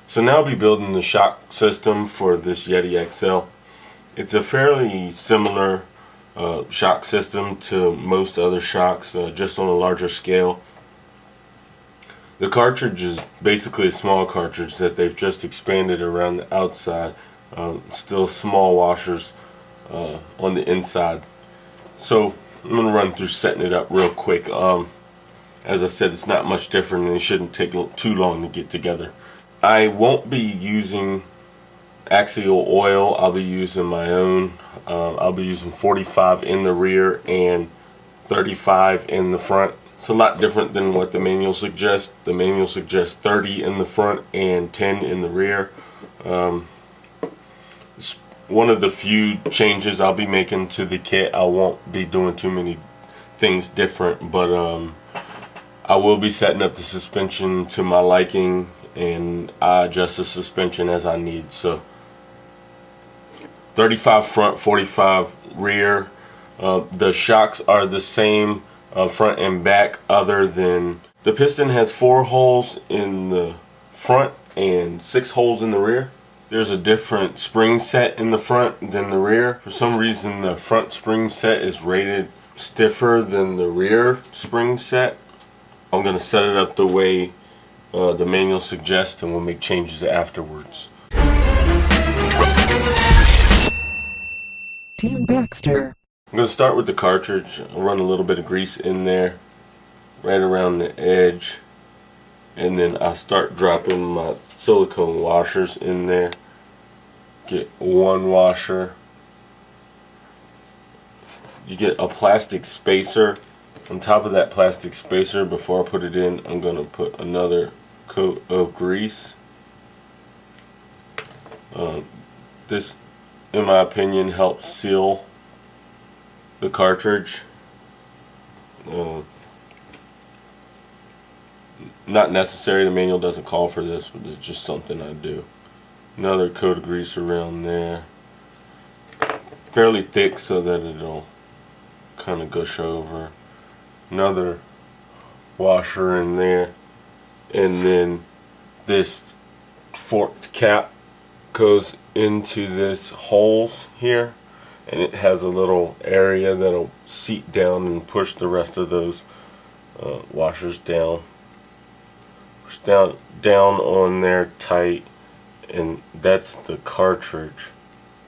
So now I'll be building the shock system for this Yeti XL. It's a fairly similar shock system to most other shocks, just on a larger scale. The cartridge is basically a small cartridge that they've just expanded around the outside. Still small washers on the inside. So I'm going to run through setting it up real quick. As I said, it's not much different and it shouldn't take too long to get together. I won't be using Axial oil. I'll be using my own. I'll be using 45 in the rear and 35 in the front. It's a lot different than what the manual suggests. The manual suggests 30 in the front and 10 in the rear. It's one of the few changes I'll be making to the kit. I won't be doing too many things different, but I will be setting up the suspension to my liking, and I adjust the suspension as I need. So 35 front, 45 rear. The shocks are the same front and back, other than the piston has 4 holes in the front and 6 holes in the rear. There's a different spring set in the front than the rear. For some reason the front spring set is rated stiffer than the rear spring set. I'm going to set it up the way the manual suggests, and we'll make changes afterwards. Team Baxter. I'm going to start with the cartridge. I'll run a little bit of grease in there, right around the edge, and then I start dropping my silicone washers in there. Get one washer. You get a plastic spacer. On top of that plastic spacer, before I put it in, I'm going to put another coat of grease. This, in my opinion, helps seal the cartridge. Not necessary, the manual doesn't call for this, but it's just something I do. Another coat of grease around there. Fairly thick so that it'll kind of gush over. Another washer in there. And then this forked cap goes into this holes here, and it has a little area that'll seat down and push the rest of those washers down. Push down on there tight, and that's the cartridge.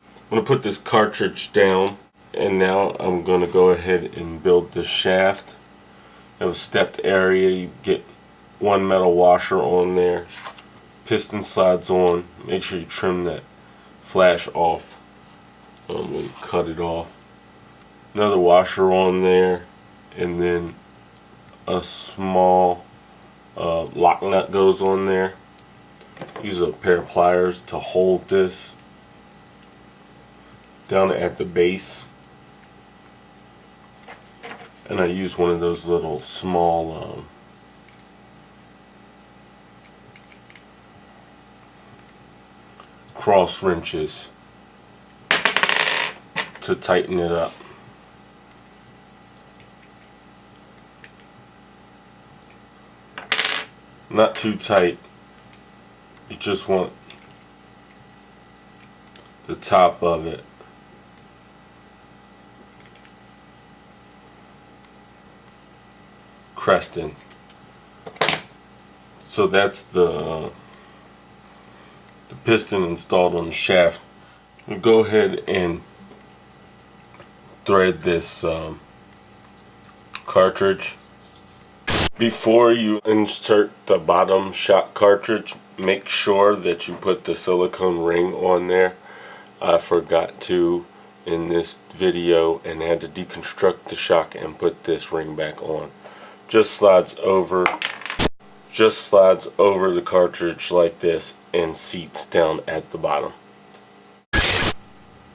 I'm going to put this cartridge down, and now I'm going to go ahead and build the shaft. I have a stepped area. You get one metal washer on there. Piston slides on. Make sure you trim that flash off when you cut it off. Another washer on there, and then a small lock nut goes on there. Use a pair of pliers to hold this down at the base, and I use one of those little small cross wrenches to tighten it up. Not too tight. You just want the top of it cresting. So that's the piston installed on the shaft. We'll go ahead and thread this cartridge. Before you insert the bottom shock cartridge, make sure that you put the silicone ring on there. I forgot to in this video and had to deconstruct the shock and put this ring back on. Just slides over the cartridge like this and seats down at the bottom.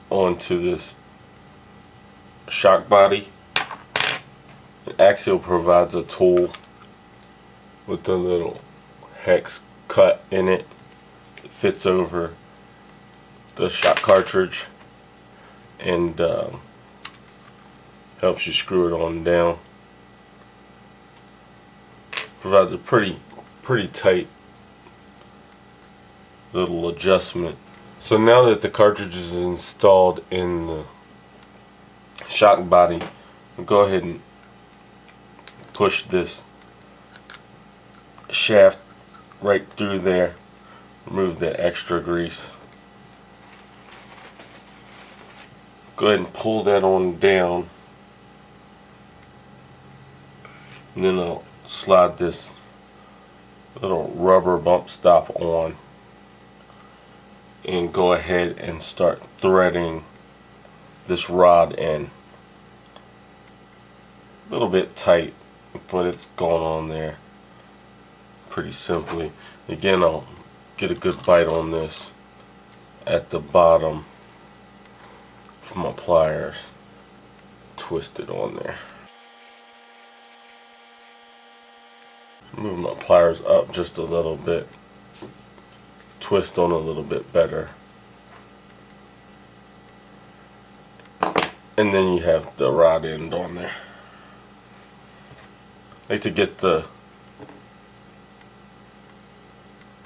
Onto this shock body. Axial provides a tool with a little hex cut in it. It fits over the shock cartridge and helps you screw it on down. Provides a pretty tight little adjustment. So now that the cartridge is installed in the shock body, I'll go ahead and push this shaft right through there, remove that extra grease. Go ahead and pull that on down, and then I'll slide this little rubber bump stop on and go ahead and start threading this rod in. A little bit tight, but it's going on there pretty simply. Again, I'll get a good bite on this at the bottom from my pliers, twist it on there. Move my pliers up just a little bit, twist on a little bit better, and then you have the rod end on there. I like to get the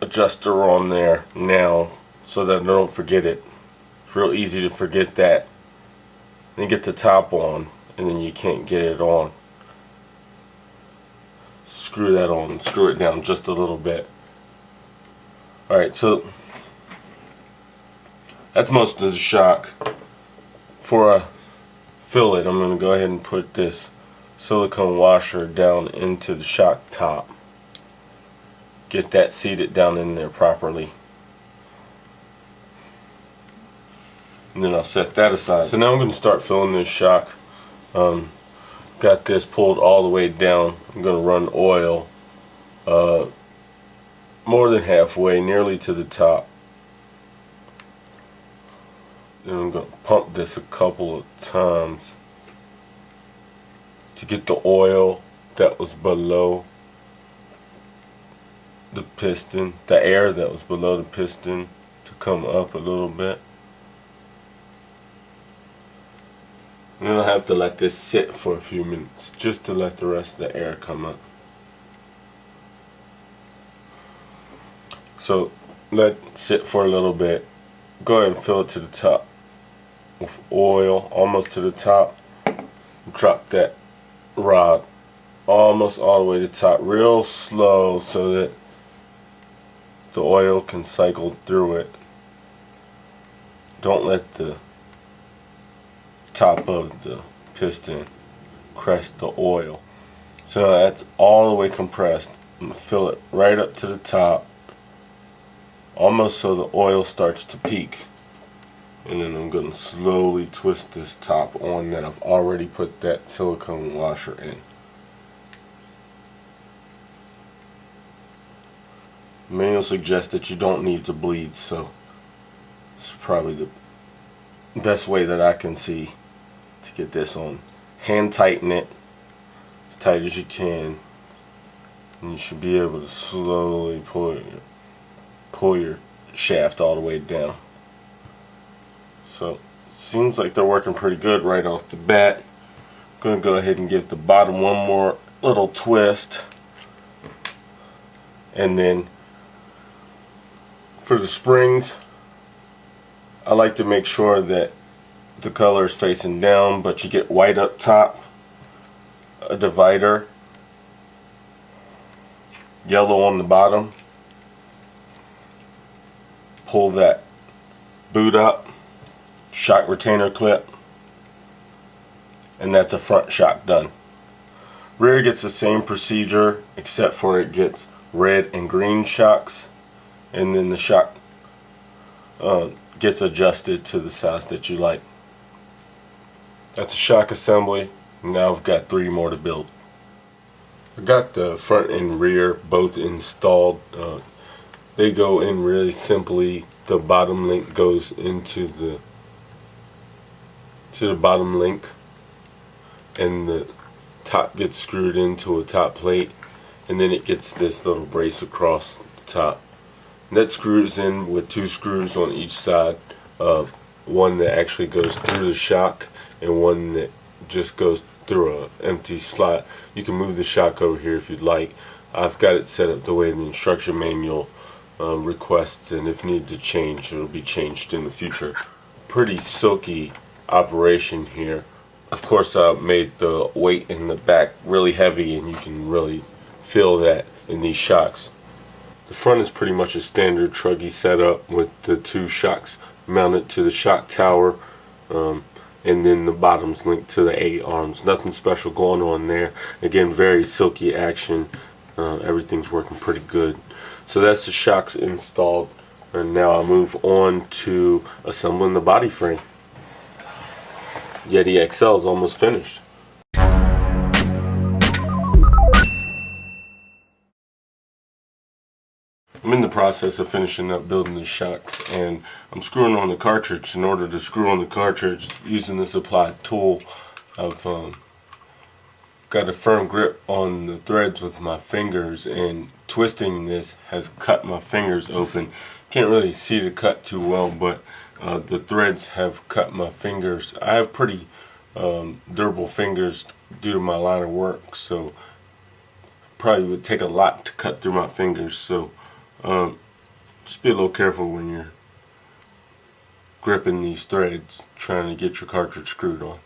adjuster on there now so that I don't forget it. It's real easy to forget that. Then get the top on and then you can't get it on. Screw that on and screw it down just a little bit. Alright, so that's most of the shock. For a fillet, I'm going to go ahead and put this silicone washer down into the shock top. Get that seated down in there properly. And then I'll set that aside. So now I'm going to start filling this shock. Got this pulled all the way down. I'm going to run oil more than halfway, nearly to the top. Then I'm going to pump this a couple of times to get the oil that was below the piston, the air that was below the piston, to come up a little bit. And then I'll have to let this sit for a few minutes just to let the rest of the air come up. So let it sit for a little bit. Go ahead and fill it to the top with oil, almost to the top. Drop that rod almost all the way to the top, real slow so that the oil can cycle through it. Don't let the top of the piston crest the oil. So now that's all the way compressed. I'm going to fill it right up to the top, almost so the oil starts to peak. And then I'm going to slowly twist this top on that I've already put that silicone washer in. The manual suggests that you don't need to bleed, so it's probably the best way that I can see to get this on. Hand tighten it as tight as you can, and you should be able to slowly pull your shaft all the way down. So it seems like they're working pretty good right off the bat. I'm going to go ahead and give the bottom one more little twist, and then for the springs, I like to make sure that the color is facing down, but you get white up top, a divider, yellow on the bottom. Pull that boot up, shock retainer clip, and that's a front shock done. Rear gets the same procedure, except for it gets red and green shocks, and then the shock gets adjusted to the size that you like. That's a shock assembly. Now I've got 3 more to build. I got the front and rear both installed. They go in really simply. The bottom link goes into the bottom link, and the top gets screwed into a top plate, and then it gets this little brace across the top. And that screws in with 2 screws on each side. One that actually goes through the shock, and one that just goes through an empty slot. You can move the shock over here if you'd like. I've got it set up the way the instruction manual requests, and if need to change, it'll be changed in the future. Pretty silky operation here. Of course, I made the weight in the back really heavy, and you can really feel that in these shocks. The front is pretty much a standard truggy setup with the 2 shocks mounted to the shock tower, and then the bottom's linked to the A-arms. Nothing special going on there. Again, very silky action. Everything's working pretty good. So that's the shocks installed, and now I move on to assembling the body frame. Yeti XL is almost finished. I'm in the process of finishing up building the shocks, and I'm screwing on the cartridge. In order to screw on the cartridge using this applied tool, I've got a firm grip on the threads with my fingers, and twisting this has cut my fingers open. Can't really see the cut too well, but the threads have cut my fingers. I have pretty durable fingers due to my line of work, so probably would take a lot to cut through my fingers. So just be a little careful when you're gripping these threads trying to get your cartridge screwed on.